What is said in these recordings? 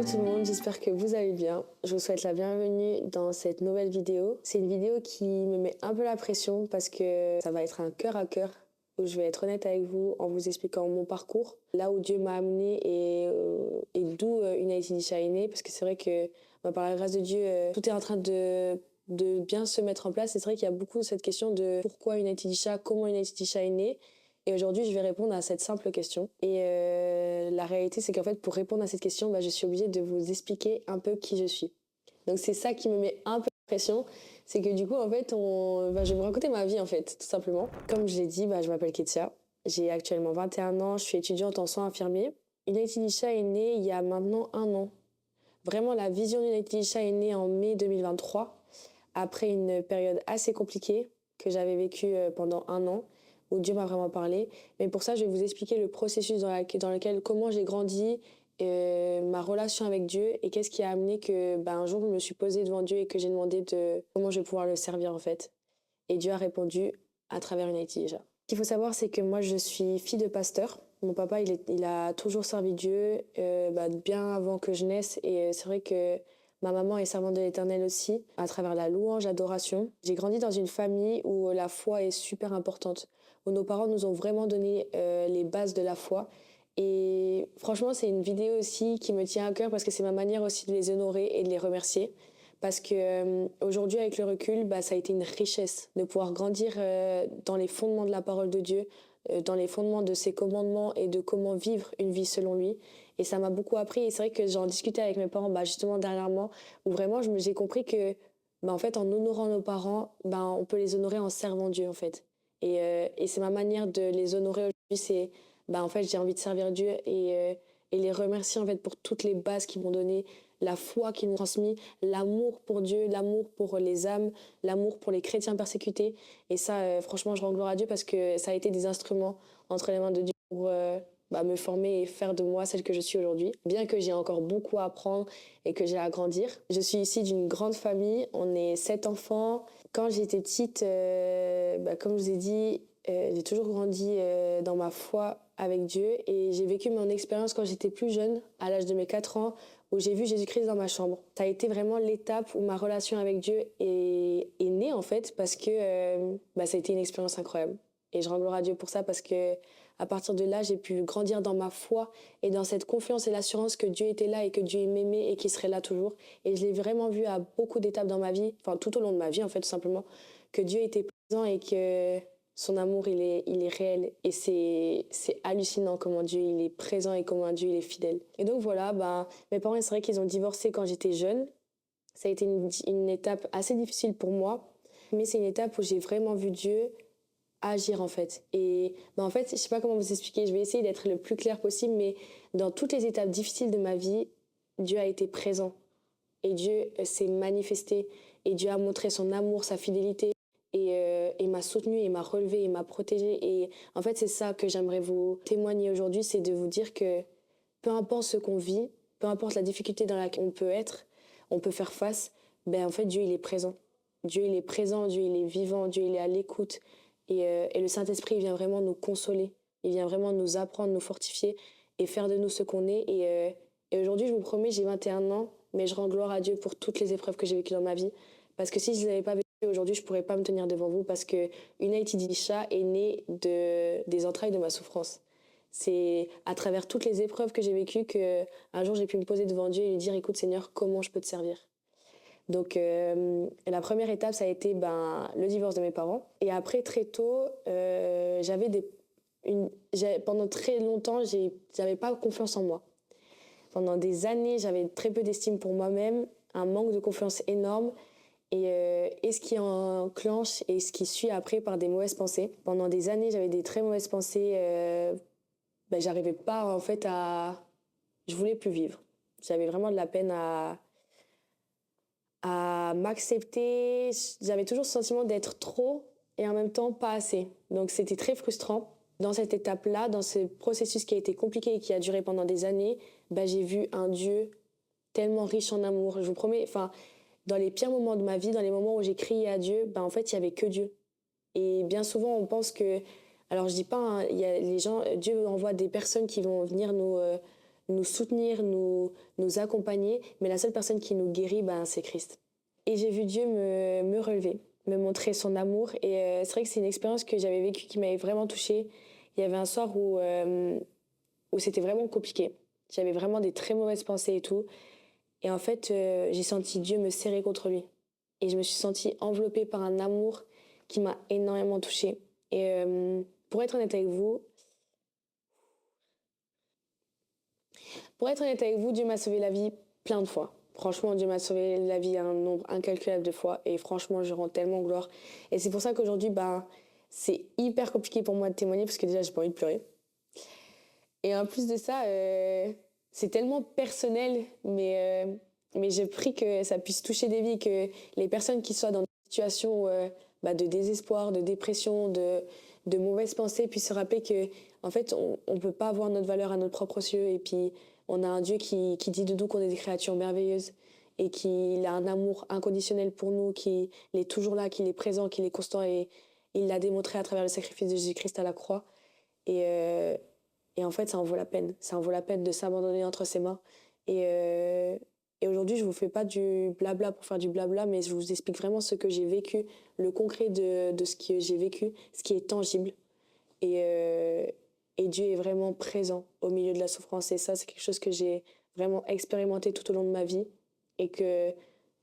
tout le monde, j'espère que vous allez bien. Je vous souhaite la bienvenue dans cette nouvelle vidéo. C'est une vidéo qui me met un peu la pression parce que ça va être un cœur à cœur où je vais être honnête avec vous en vous expliquant mon parcours, là où Dieu m'a amené et d'où United Elisha est né, parce que c'est vrai que par la grâce de Dieu, tout est en train de bien se mettre en place. Et c'est vrai qu'il y a beaucoup cette question de pourquoi United Elisha, comment United Elisha est né. Et aujourd'hui, je vais répondre à cette simple question. Et la réalité, c'est qu'en fait, pour répondre à cette question, je suis obligée de vous expliquer un peu qui je suis. Donc c'est ça qui me met un peu de pression. C'est que du coup, en fait, je vais vous raconter ma vie, en fait, tout simplement. Comme je l'ai dit, je m'appelle Ketia. J'ai actuellement 21 ans. Je suis étudiante en soins infirmiers. United Elisha est née il y a maintenant 1 an. Vraiment, la vision d'United Elisha est née en mai 2023, après une période assez compliquée que j'avais vécue pendant 1 an, où Dieu m'a vraiment parlé. Mais pour ça, je vais vous expliquer le processus dans lequel comment j'ai grandi, ma relation avec Dieu et qu'est-ce qui a amené que un jour je me suis posée devant Dieu et que j'ai demandé comment je vais pouvoir le servir en fait. Et Dieu a répondu à travers une déjà. Ce qu'il faut savoir, c'est que moi je suis fille de pasteur. Mon papa il a toujours servi Dieu bien avant que je naisse et c'est vrai que ma maman est servante de l'Éternel aussi, à travers la louange, l'adoration. J'ai grandi dans une famille où la foi est super importante, où nos parents nous ont vraiment donné les bases de la foi. Et franchement, c'est une vidéo aussi qui me tient à cœur parce que c'est ma manière aussi de les honorer et de les remercier. Parce que aujourd'hui, avec le recul, ça a été une richesse de pouvoir grandir dans les fondements de la parole de Dieu, dans les fondements de ses commandements et de comment vivre une vie selon lui. Et ça m'a beaucoup appris. Et c'est vrai que j'en discutais avec mes parents justement dernièrement, où vraiment j'ai compris que en fait, en honorant nos parents, on peut les honorer en servant Dieu en fait. Et c'est ma manière de les honorer aujourd'hui, c'est en fait j'ai envie de servir Dieu et les remercier en fait pour toutes les bases qu'ils m'ont données, la foi qu'ils m'ont transmis, l'amour pour Dieu, l'amour pour les âmes, l'amour pour les chrétiens persécutés. Et ça, franchement, je rends gloire à Dieu parce que ça a été des instruments entre les mains de Dieu pour me former et faire de moi celle que je suis aujourd'hui. Bien que j'ai encore beaucoup à apprendre et que j'ai à grandir. Je suis issue d'une grande famille, on est 7 enfants. Quand j'étais petite, comme je vous ai dit, j'ai toujours grandi dans ma foi avec Dieu et j'ai vécu mon expérience quand j'étais plus jeune, à l'âge de mes 4 ans, où j'ai vu Jésus-Christ dans ma chambre. Ça a été vraiment l'étape où ma relation avec Dieu est née en fait parce que ça a été une expérience incroyable. Et je rends gloire à Dieu pour ça parce que à partir de là, j'ai pu grandir dans ma foi et dans cette confiance et l'assurance que Dieu était là et que Dieu m'aimait et qu'il serait là toujours. Et je l'ai vraiment vu à beaucoup d'étapes dans ma vie, enfin tout au long de ma vie en fait tout simplement, que Dieu était présent et que son amour il est réel. Et c'est hallucinant comment Dieu il est présent et comment Dieu il est fidèle. Et donc voilà, mes parents c'est vrai qu'ils ont divorcé quand j'étais jeune. Ça a été une étape assez difficile pour moi, mais c'est une étape où j'ai vraiment vu Dieu agir en fait. Et en fait, je sais pas comment vous expliquer, je vais essayer d'être le plus clair possible, mais dans toutes les étapes difficiles de ma vie, Dieu a été présent. Et Dieu s'est manifesté. Et Dieu a montré son amour, sa fidélité. Et m'a soutenu, et m'a relevé, et m'a protégé. Et en fait, c'est ça que j'aimerais vous témoigner aujourd'hui, c'est de vous dire que peu importe ce qu'on vit, peu importe la difficulté dans laquelle on peut être, on peut faire face, en fait, Dieu, il est présent. Dieu, il est présent, Dieu, il est vivant, Dieu, il est à l'écoute. Et le Saint-Esprit, il vient vraiment nous consoler. Il vient vraiment nous apprendre, nous fortifier et faire de nous ce qu'on est. Et aujourd'hui, je vous promets, j'ai 21 ans, mais je rends gloire à Dieu pour toutes les épreuves que j'ai vécues dans ma vie. Parce que si je ne les avais pas vécues aujourd'hui, je ne pourrais pas me tenir devant vous parce que United Elisha est née des entrailles de ma souffrance. C'est à travers toutes les épreuves que j'ai vécues qu'un jour, j'ai pu me poser devant Dieu et lui dire « Écoute Seigneur, comment je peux te servir ?» Donc la première étape, ça a été le divorce de mes parents. Et après, très tôt, pendant très longtemps, j'avais pas confiance en moi. Pendant des années, j'avais très peu d'estime pour moi-même, un manque de confiance énorme. Et ce qui enclenche et ce qui suit après par des mauvaises pensées. Pendant des années, j'avais des très mauvaises pensées. J'arrivais pas en fait je voulais plus vivre. J'avais vraiment de la peine à m'accepter. J'avais toujours ce sentiment d'être trop et en même temps pas assez. Donc c'était très frustrant. Dans cette étape-là, dans ce processus qui a été compliqué et qui a duré pendant des années, j'ai vu un Dieu tellement riche en amour. Je vous promets, dans les pires moments de ma vie, dans les moments où j'ai crié à Dieu, en fait, il y avait que Dieu. Et bien souvent, on pense que... Alors, je dis pas, il y a les gens... Dieu envoie des personnes qui vont venir nous soutenir, nous accompagner, mais la seule personne qui nous guérit, c'est Christ. Et j'ai vu Dieu me relever, me montrer son amour. Et c'est vrai que c'est une expérience que j'avais vécue qui m'avait vraiment touchée. Il y avait un soir où c'était vraiment compliqué. J'avais vraiment des très mauvaises pensées et tout. Et en fait, j'ai senti Dieu me serrer contre lui. Et je me suis sentie enveloppée par un amour qui m'a énormément touchée. Et pour être honnête avec vous, Dieu m'a sauvé la vie plein de fois. Franchement, Dieu m'a sauvé la vie un nombre incalculable de fois. Et franchement, je rends tellement gloire. Et c'est pour ça qu'aujourd'hui, c'est hyper compliqué pour moi de témoigner parce que déjà, j'ai pas envie de pleurer. Et en plus de ça, c'est tellement personnel, mais je prie que ça puisse toucher des vies, que les personnes qui soient dans des situations de désespoir, de dépression, de mauvaises pensées puissent se rappeler que en fait, on ne peut pas avoir notre valeur à notre propre yeux. Et puis, on a un Dieu qui dit de nous qu'on est des créatures merveilleuses et qu'il a un amour inconditionnel pour nous, qu'il est toujours là, qu'il est présent, qu'il est constant. Et il l'a démontré à travers le sacrifice de Jésus-Christ à la croix. Et en fait, ça en vaut la peine. Ça en vaut la peine de s'abandonner entre ses mains. Et aujourd'hui, je vous fais pas du blabla pour faire du blabla, mais je vous explique vraiment ce que j'ai vécu, le concret de ce que j'ai vécu, ce qui est tangible. Et Dieu est vraiment présent au milieu de la souffrance. Et ça, c'est quelque chose que j'ai vraiment expérimenté tout au long de ma vie. Et que,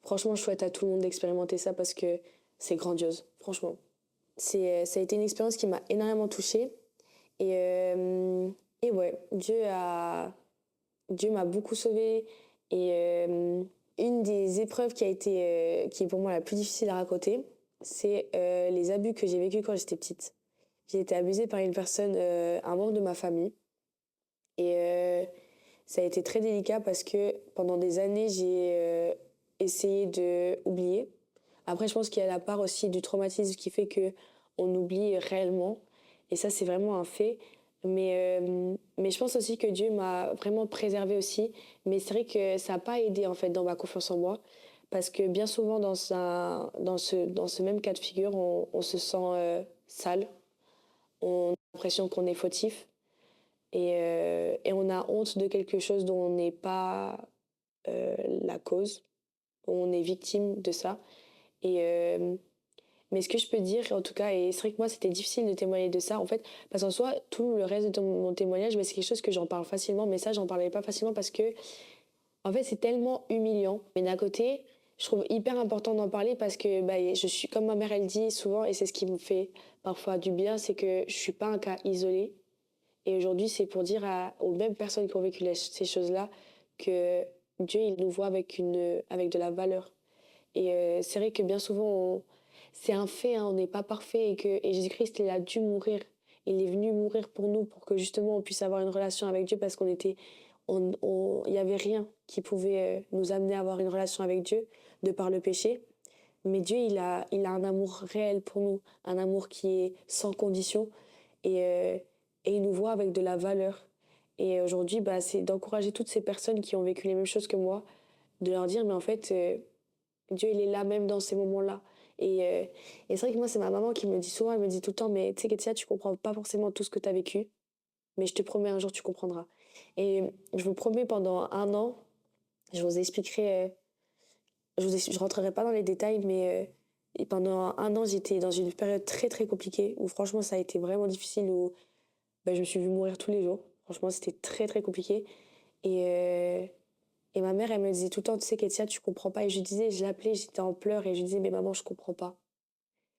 franchement, je souhaite à tout le monde d'expérimenter ça parce que c'est grandiose, franchement. Ça a été une expérience qui m'a énormément touchée. Et ouais, Dieu m'a beaucoup sauvée. Et une des épreuves qui est pour moi la plus difficile à raconter, c'est les abus que j'ai vécus quand j'étais petite. J'ai été abusée par une personne, un membre de ma famille. Et ça a été très délicat parce que pendant des années, j'ai essayé de oublier. Après, je pense qu'il y a la part aussi du traumatisme qui fait que on oublie réellement. Et ça, c'est vraiment un fait. Mais je pense aussi que Dieu m'a vraiment préservée aussi. Mais c'est vrai que ça n'a pas aidé en fait dans ma confiance en moi. Parce que bien souvent, dans ce même cas de figure, on se sent sale. On a l'impression qu'on est fautif. Et on a honte de quelque chose dont on n'est pas la cause. On est victime de ça. Mais ce que je peux dire, en tout cas, et c'est vrai que moi, c'était difficile de témoigner de ça, en fait, parce qu'en soi, tout le reste de mon témoignage, c'est quelque chose que j'en parle facilement, mais ça, j'en parlais pas facilement parce que, en fait, c'est tellement humiliant. Mais d'un côté, je trouve hyper important d'en parler parce que, je suis, comme ma mère, elle dit souvent, et c'est ce qui me fait parfois du bien, c'est que je suis pas un cas isolé. Et aujourd'hui, c'est pour dire aux mêmes personnes qui ont vécu ces choses-là que Dieu, il nous voit avec de la valeur. Et c'est vrai que bien souvent, c'est un fait, hein, on n'est pas parfait et Jésus-Christ, il a dû mourir. Il est venu mourir pour nous, pour que justement on puisse avoir une relation avec Dieu parce il y avait rien qui pouvait nous amener à avoir une relation avec Dieu de par le péché. Mais Dieu, il a un amour réel pour nous, un amour qui est sans condition et il nous voit avec de la valeur. Et aujourd'hui, c'est d'encourager toutes ces personnes qui ont vécu les mêmes choses que moi, de leur dire, mais en fait, Dieu, il est là même dans ces moments-là. Et c'est vrai que moi, c'est ma maman qui me dit souvent, elle me dit tout le temps, mais tu sais, Kétia, tu comprends pas forcément tout ce que tu as vécu, mais je te promets, un jour, tu comprendras. Et je vous promets, pendant un an, je vous expliquerai, je rentrerai pas dans les détails, mais et pendant un an, j'étais dans une période très, très compliquée, où franchement, ça a été vraiment difficile, où je me suis vue mourir tous les jours. Franchement, c'était très, très compliqué. Et, euh, et ma mère, elle me disait tout le temps, tu sais, Kétia, tu comprends pas. Et je l'appelais, j'étais en pleurs et je lui disais, mais maman, je comprends pas.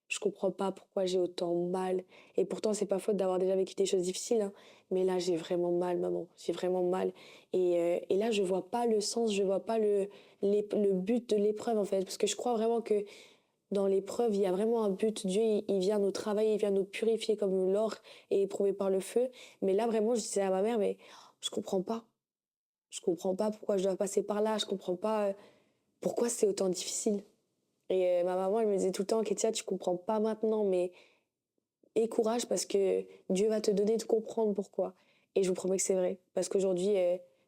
Je comprends pas pourquoi j'ai autant mal. Et pourtant, c'est pas faute d'avoir déjà vécu des choses difficiles, hein. Mais là, j'ai vraiment mal, maman. J'ai vraiment mal. Et là, je vois pas le sens, je vois pas le but de l'épreuve, en fait. Parce que je crois vraiment que dans l'épreuve, il y a vraiment un but. Dieu, il vient nous travailler, il vient nous purifier comme l'or est éprouvé par le feu. Mais là, vraiment, je disais à ma mère, mais je comprends pas. Je comprends pas pourquoi je dois passer par là. Je comprends pas pourquoi c'est autant difficile. Et ma maman, elle me disait tout le temps, Kétia, tu comprends pas maintenant, mais aie courage parce que Dieu va te donner de comprendre pourquoi. Et je vous promets que c'est vrai. Parce qu'aujourd'hui,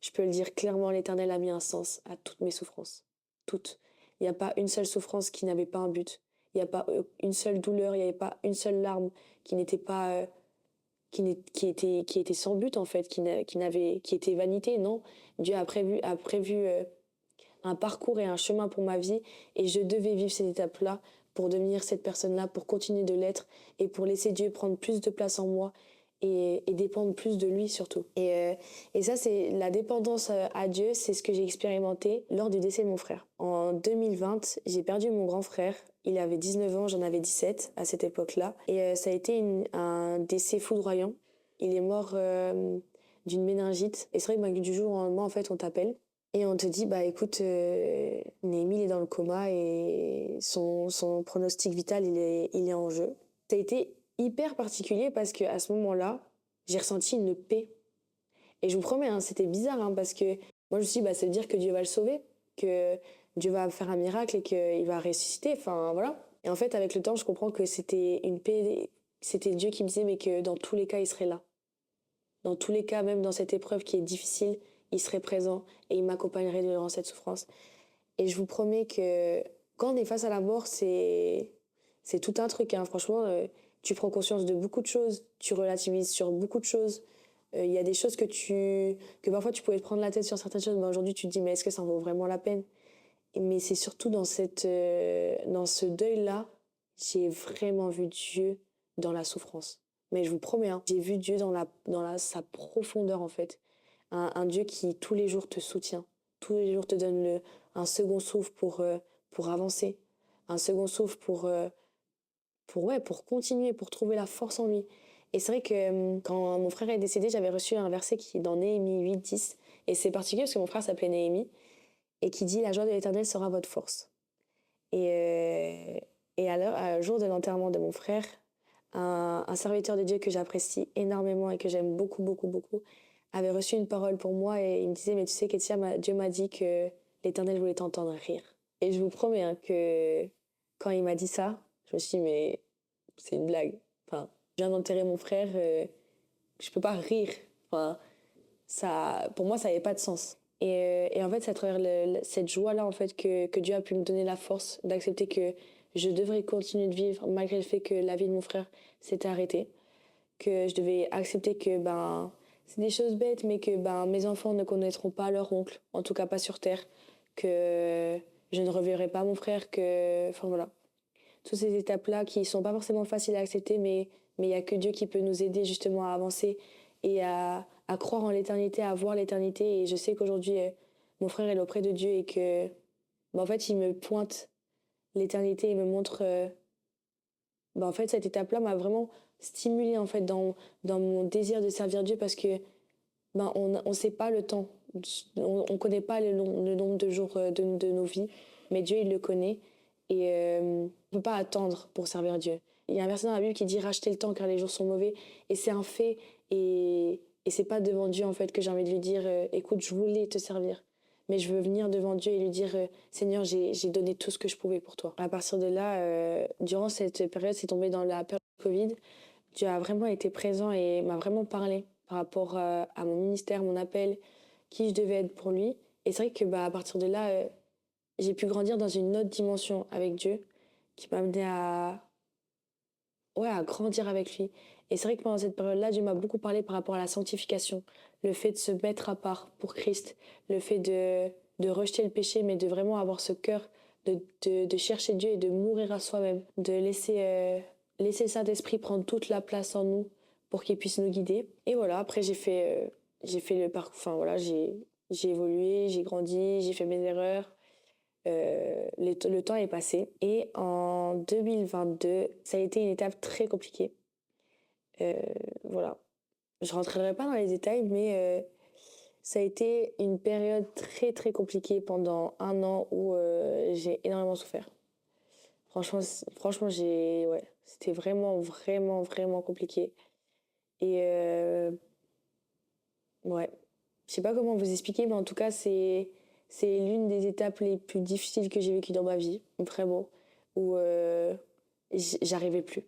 je peux le dire clairement, l'Éternel a mis un sens à toutes mes souffrances. Toutes. Il n'y a pas une seule souffrance qui n'avait pas un but. Il n'y a pas une seule douleur, il n'y avait pas une seule larme qui n'était pas qui était sans but, en fait, qui était vanité. Non, Dieu a prévu un parcours et un chemin pour ma vie et je devais vivre cette étape-là pour devenir cette personne-là, pour continuer de l'être et pour laisser Dieu prendre plus de place en moi et dépendre plus de lui surtout. Et ça, c'est la dépendance à Dieu, c'est ce que j'ai expérimenté lors du décès de mon frère. En 2020, j'ai perdu mon grand frère. Il avait 19 ans, j'en avais 17 à cette époque-là. Et ça a été un décès foudroyant. Il est mort d'une méningite. Et c'est vrai que du jour au lendemain, en fait, on t'appelle. Et on te dit, bah écoute, Néhémie, il est dans le coma et son pronostic vital, il est en jeu. Ça a été hyper particulier parce qu'à ce moment-là, j'ai ressenti une paix. Et je vous promets, hein, c'était bizarre hein, parce que moi je me suis dit, bah, ça veut dire que Dieu va le sauver, que Dieu va faire un miracle et qu'il va ressusciter, enfin voilà. Et en fait, avec le temps, je comprends que c'était une paix, c'était Dieu qui me disait, mais que dans tous les cas, il serait là. Dans tous les cas, même dans cette épreuve qui est difficile, il serait présent et il m'accompagnerait durant cette souffrance. Et je vous promets que quand on est face à la mort, c'est tout un truc. Hein. Franchement, tu prends conscience de beaucoup de choses, tu relativises sur beaucoup de choses. Il y a des choses que parfois tu pouvais te prendre la tête sur certaines choses, mais aujourd'hui tu te dis mais est-ce que ça en vaut vraiment la peine? Mais c'est surtout dans ce deuil-là, j'ai vraiment vu Dieu dans la souffrance. Mais je vous promets, hein, j'ai vu Dieu dans sa profondeur en fait. Un Dieu qui tous les jours te soutient, tous les jours te donne un second souffle pour avancer, un second souffle pour continuer, pour trouver la force en lui. Et c'est vrai que quand mon frère est décédé, j'avais reçu un verset qui est dans Néhémie 8-10. Et c'est particulier parce que mon frère s'appelait Néhémie et qui dit « La joie de l'Éternel sera votre force ». Et à jour de l'enterrement de mon frère, un serviteur de Dieu que j'apprécie énormément et que j'aime beaucoup, beaucoup, beaucoup, avait reçu une parole pour moi et il me disait « Mais tu sais, Ketia, Dieu m'a dit que l'Éternel voulait t'entendre rire ». Et je vous promets hein, que quand il m'a dit ça, je me suis dit « Mais c'est une blague. Enfin, je viens d'enterrer mon frère, je peux pas rire. Enfin, pour moi, ça n'avait pas de sens. » Et en fait, c'est à travers cette joie-là en fait, que Dieu a pu me donner la force d'accepter que je devrais continuer de vivre malgré le fait que la vie de mon frère s'était arrêtée. Que je devais accepter que c'est des choses bêtes, mais que mes enfants ne connaîtront pas leur oncle, en tout cas pas sur Terre. Que je ne reverrai pas mon frère, enfin voilà. Toutes ces étapes-là qui sont pas forcément faciles à accepter, mais il y a que Dieu qui peut nous aider justement à avancer et à croire en l'éternité, à voir l'éternité. Et je sais qu'aujourd'hui, mon frère est auprès de Dieu et que, en fait, il me pointe l'éternité et me montre. En fait, cette étape-là m'a vraiment stimulée en fait dans mon désir de servir Dieu parce que on sait pas le temps, on connaît pas le nombre de jours de nos vies, mais Dieu il le connaît et on peut pas attendre pour servir Dieu. Il y a un verset dans la Bible qui dit rachetez le temps car les jours sont mauvais et c'est un fait et c'est pas devant Dieu en fait que j'ai envie de lui dire écoute je voulais te servir mais je veux venir devant Dieu et lui dire Seigneur j'ai donné tout ce que je pouvais pour toi. À partir de là durant cette période c'est tombé dans la période de Covid. Dieu a vraiment été présent et m'a vraiment parlé par rapport à mon ministère, mon appel, qui je devais être pour lui. Et c'est vrai que à partir de là, j'ai pu grandir dans une autre dimension avec Dieu, qui m'a amené à grandir avec lui. Et c'est vrai que pendant cette période-là, Dieu m'a beaucoup parlé par rapport à la sanctification, le fait de se mettre à part pour Christ, le fait de rejeter le péché, mais de vraiment avoir ce cœur de chercher Dieu et de mourir à soi-même, de laisser le Saint-Esprit prendre toute la place en nous pour qu'il puisse nous guider. Et voilà, après j'ai fait le parcours, enfin voilà, j'ai évolué, j'ai grandi, j'ai fait mes erreurs. Le temps est passé et en 2022, ça a été une étape très compliquée. Voilà, je rentrerai pas dans les détails, mais ça a été une période très très compliquée pendant un an où j'ai énormément souffert. Franchement, c'était vraiment, vraiment, vraiment compliqué. Et ouais, je sais pas comment vous expliquer, mais en tout cas, c'est l'une des étapes les plus difficiles que j'ai vécues dans ma vie, vraiment, où j'arrivais plus.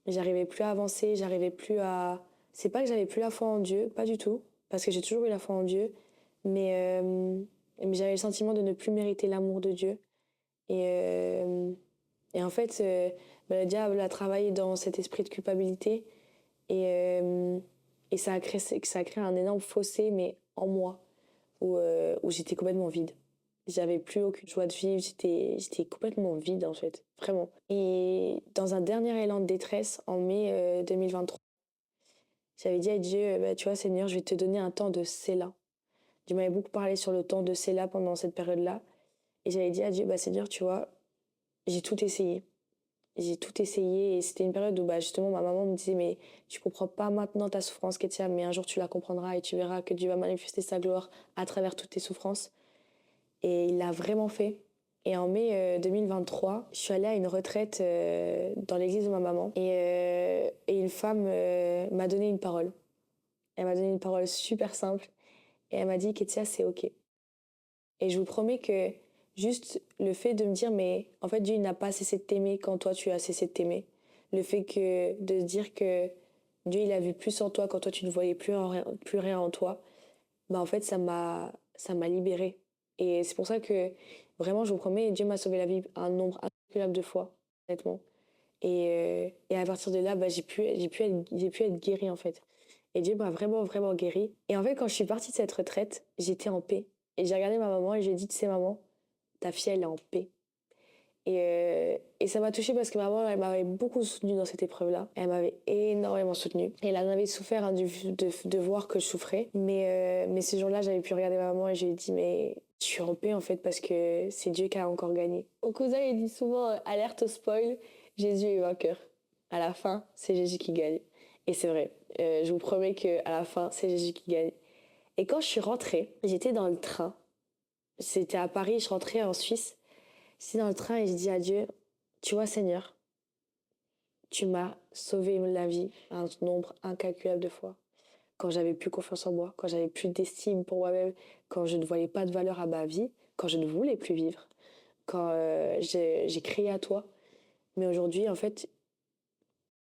J'arrivais plus à avancer, j'arrivais plus à... C'est pas que j'avais plus la foi en Dieu, pas du tout, parce que j'ai toujours eu la foi en Dieu, mais j'avais le sentiment de ne plus mériter l'amour de Dieu. Et en fait, le diable a travaillé dans cet esprit de culpabilité Et ça a créé un énorme fossé, mais en moi, où j'étais complètement vide. J'avais plus aucune joie de vivre, j'étais complètement vide en fait, vraiment. Et dans un dernier élan de détresse, en mai 2023, j'avais dit à Dieu, bah, tu vois Seigneur, je vais te donner un temps de Séla. Dieu m'avait beaucoup parlé sur le temps de Séla pendant cette période-là. Et j'avais dit à Dieu, bah Seigneur, tu vois, j'ai tout essayé. J'ai tout essayé et c'était une période où bah, justement ma maman me disait mais tu comprends pas maintenant ta souffrance Ketia, mais un jour tu la comprendras et tu verras que Dieu va manifester sa gloire à travers toutes tes souffrances. Et il l'a vraiment fait. Et en mai 2023, je suis allée à une retraite dans l'église de ma maman et une femme m'a donné une parole. Elle m'a donné une parole super simple et elle m'a dit Ketia, c'est ok. Et je vous promets que juste le fait de me dire, mais en fait, Dieu il n'a pas cessé de t'aimer quand toi tu as cessé de t'aimer. Le fait de se dire que Dieu il a vu plus en toi quand toi tu ne voyais plus rien en toi, bah en fait, ça m'a libérée. Et c'est pour ça que vraiment, je vous promets, Dieu m'a sauvé la vie un nombre incalculable de fois, honnêtement. Et à partir de là, bah, j'ai pu être guérie en fait. Et Dieu m'a vraiment, vraiment guérie. Et en fait, quand je suis partie de cette retraite, j'étais en paix. Et j'ai regardé ma maman et j'ai dit, tu sais, maman, ta fille, elle est en paix. Et ça m'a touchée parce que maman, elle m'avait beaucoup soutenue dans cette épreuve-là. Elle m'avait énormément soutenue. Et elle en avait souffert hein, de voir que je souffrais. Mais ce jour-là, j'avais pu regarder ma maman et je lui ai dit, mais je suis en paix en fait parce que c'est Dieu qui a encore gagné. Mon cousin, il dit souvent, alerte au spoil, Jésus est vainqueur. À la fin, c'est Jésus qui gagne. Et c'est vrai. Je vous promets qu'à la fin, c'est Jésus qui gagne. Et quand je suis rentrée, j'étais dans le train. C'était à Paris, je rentrais en Suisse. J'étais dans le train et je dis à Dieu, tu vois Seigneur, tu m'as sauvé la vie un nombre incalculable de fois. Quand j'avais plus confiance en moi, quand j'avais plus d'estime pour moi-même, quand je ne voyais pas de valeur à ma vie, quand je ne voulais plus vivre, quand j'ai crié à toi. Mais aujourd'hui, en fait,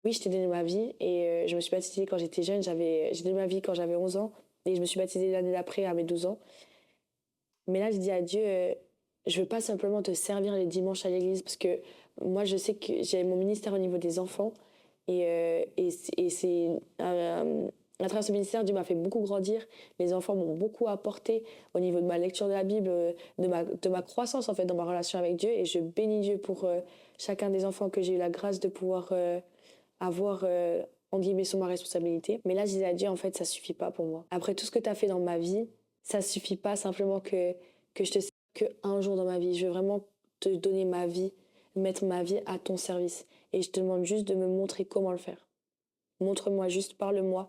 oui, je t'ai donné ma vie et je me suis baptisée quand j'étais jeune. J'ai donné ma vie quand j'avais 11 ans et je me suis baptisée l'année d'après à mes 12 ans. Mais là, je dis à Dieu, je veux pas simplement te servir les dimanches à l'église parce que moi, je sais que j'ai mon ministère au niveau des enfants et c'est à travers ce ministère, Dieu m'a fait beaucoup grandir. Les enfants m'ont beaucoup apporté au niveau de ma lecture de la Bible, de ma croissance en fait dans ma relation avec Dieu. Et je bénis Dieu pour chacun des enfants que j'ai eu la grâce de pouvoir avoir en guillemets sous ma responsabilité. Mais là, je disais à Dieu, en fait, ça suffit pas pour moi. Après tout ce que tu as fait dans ma vie, ça suffit pas simplement que je te sers que un jour dans ma vie. Je veux vraiment te donner ma vie, mettre ma vie à ton service. Et je te demande juste de me montrer comment le faire. Montre-moi juste, parle-moi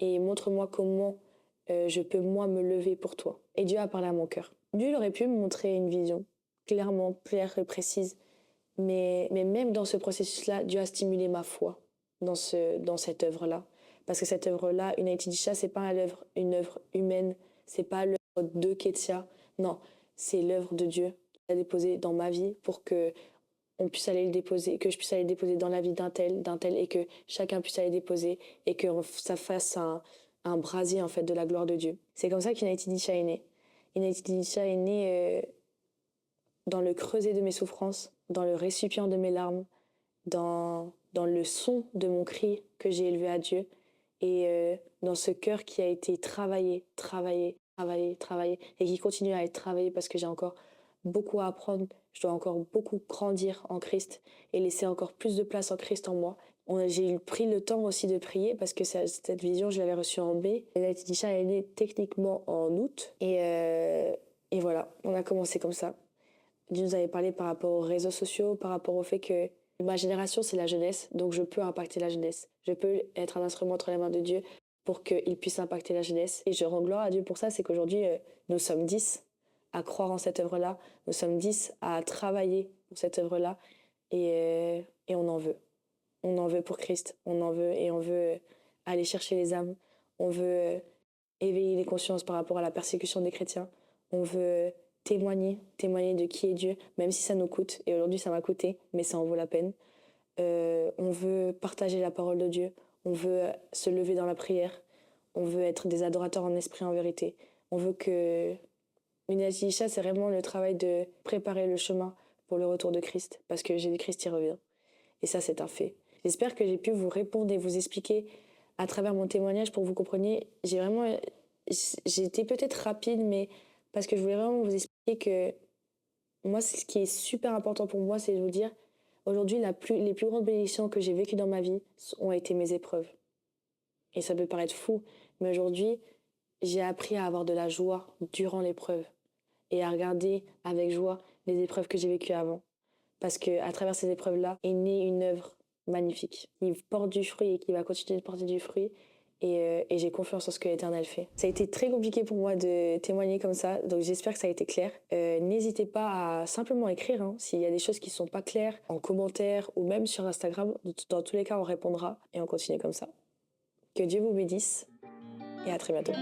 et montre-moi comment je peux moi me lever pour toi. Et Dieu a parlé à mon cœur. Dieu il aurait pu me montrer une vision clairement, claire et précise. Mais même dans ce processus-là, Dieu a stimulé ma foi dans cette œuvre-là. Parce que cette œuvre-là, United Isha, c'est pas une œuvre humaine, c'est pas l'œuvre de Ketia. Non, c'est l'œuvre de Dieu qui a déposé dans ma vie pour que on puisse aller le déposer, que je puisse aller le déposer dans la vie d'un tel, et que chacun puisse aller le déposer et que ça fasse un brasier en fait de la gloire de Dieu. C'est comme ça qu'United Isha est né. United Isha est né dans le creuset de mes souffrances, dans le récipient de mes larmes, dans le son de mon cri que j'ai élevé à Dieu et dans ce cœur qui a été travaillé, et qui continue à être travaillé parce que j'ai encore beaucoup à apprendre, je dois encore beaucoup grandir en Christ et laisser encore plus de place en Christ en moi. J'ai pris le temps aussi de prier parce que cette vision, je l'avais reçue en mai. Et la Tidisha est née techniquement en août et voilà, on a commencé comme ça. Dieu nous avait parlé par rapport aux réseaux sociaux, par rapport au fait que ma génération, c'est la jeunesse, donc je peux impacter la jeunesse. Je peux être un instrument entre les mains de Dieu pour qu'il puisse impacter la jeunesse. Et je rends gloire à Dieu pour ça, c'est qu'aujourd'hui, nous sommes 10 à croire en cette œuvre-là, nous sommes 10 à travailler pour cette œuvre-là, et on en veut. On en veut pour Christ, on en veut, et on veut aller chercher les âmes, on veut éveiller les consciences par rapport à la persécution des chrétiens, on veut témoigner de qui est Dieu, même si ça nous coûte, et aujourd'hui ça m'a coûté, mais ça en vaut la peine. On veut partager la parole de Dieu, on veut se lever dans la prière, on veut être des adorateurs en esprit, en vérité. On veut que United Isha, c'est vraiment le travail de préparer le chemin pour le retour de Christ, parce que Jésus-Christ y revient. Et ça, c'est un fait. J'espère que j'ai pu vous répondre et vous expliquer à travers mon témoignage, pour que vous compreniez, j'ai été peut-être rapide, mais parce que je voulais vraiment vous expliquer que moi, ce qui est super important pour moi, c'est de vous dire, aujourd'hui, les plus grandes bénédictions que j'ai vécues dans ma vie ont été mes épreuves. Et ça peut paraître fou, mais aujourd'hui, j'ai appris à avoir de la joie durant l'épreuve et à regarder avec joie les épreuves que j'ai vécues avant. Parce qu'à travers ces épreuves-là est née une œuvre magnifique qui porte du fruit et qui va continuer de porter du fruit. Et j'ai confiance en ce que l'Éternel fait. Ça a été très compliqué pour moi de témoigner comme ça, donc j'espère que ça a été clair. N'hésitez pas à simplement écrire, hein, s'il y a des choses qui ne sont pas claires, en commentaire ou même sur Instagram. Dans tous les cas, on répondra et on continue comme ça. Que Dieu vous bénisse et à très bientôt.